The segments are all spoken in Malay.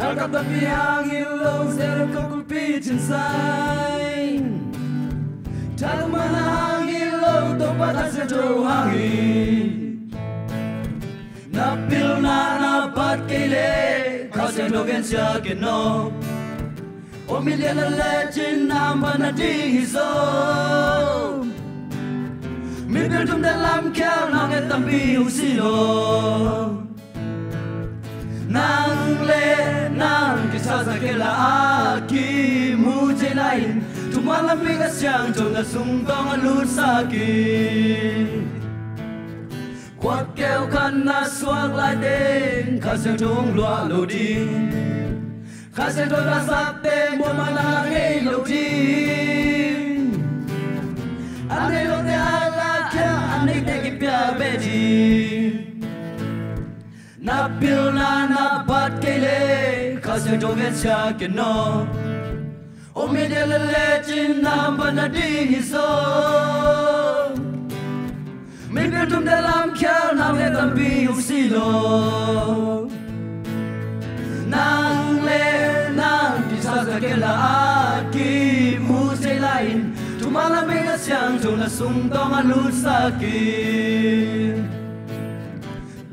Kakap tapi angin low zero kopi cincai. Tak mana angin low tempat hasil jauh angin. Napil na napat kile kasi dogen siya keno. O milya na legend naman na dihiso. Mipil tum dalam kel nang etampi usilo. Nang le nang kisah sakela aki mujhe lain. Tumalam bigas yang jona sungtong alut sakit. Kuat kêu kan na suak lai den kasih jong lua lodi. Kasih jong rasap ten buat mana ngei lodi. Ane lo te ala kya ane te kipya bedi. Napil na napat kele kasih jong esya keno. O media legend namba na dihiso. Mipil tum dalam kyal nang le tampi usilo. Nang le nang kisah sakela aki musay lain. Tumalam bigas yang jona sungtong alut sakit.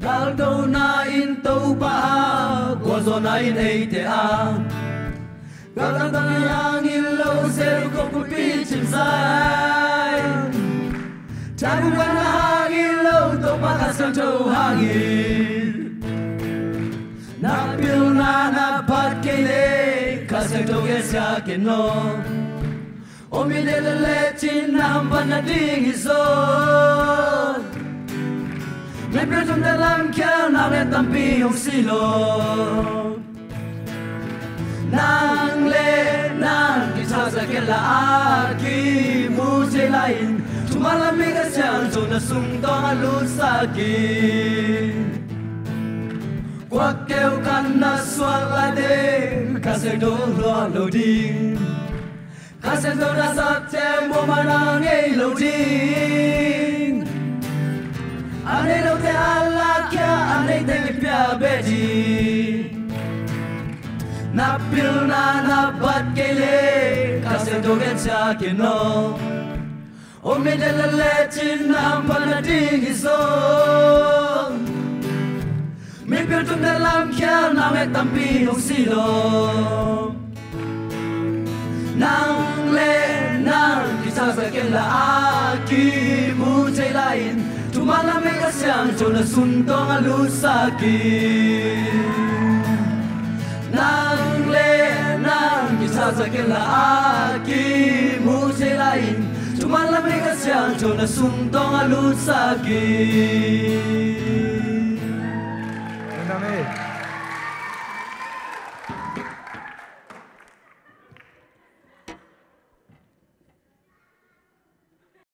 Dal do na in tau pa gozo na in eite a. Kakantang yang ilaw sel ko kupichin say. Tagugan na hangin low to pakasang jauh hangin. Napil na napat kile kasang jauh esya keno. O midele lechin nampan na dihiso. May pretum dalam kya na retampi yung silo. Nang le nang kisah sakela aki mujhe lain. Tumalam bigas yang jona sungtong alut sakit. Kuat kêu kan na suak lai den kasih dong lua lodi. Kasih dong rasap tem buat mana ngei lodi. Ane lo te ala kya ane te kipya bedi. Napil na napat kele kasih dong esya keno. O medela legend nampan na dihiso. Mipil tum dalam kyal nang etampi usilo. Nang le nang kisah sakela aki mujhe lain. Tumalam bigas yang jona sungtong alut sakit. Nang le nang kisah sakela aki mujhe lain. Tumalam bigas yang jona sungtong alut sakit. Amin.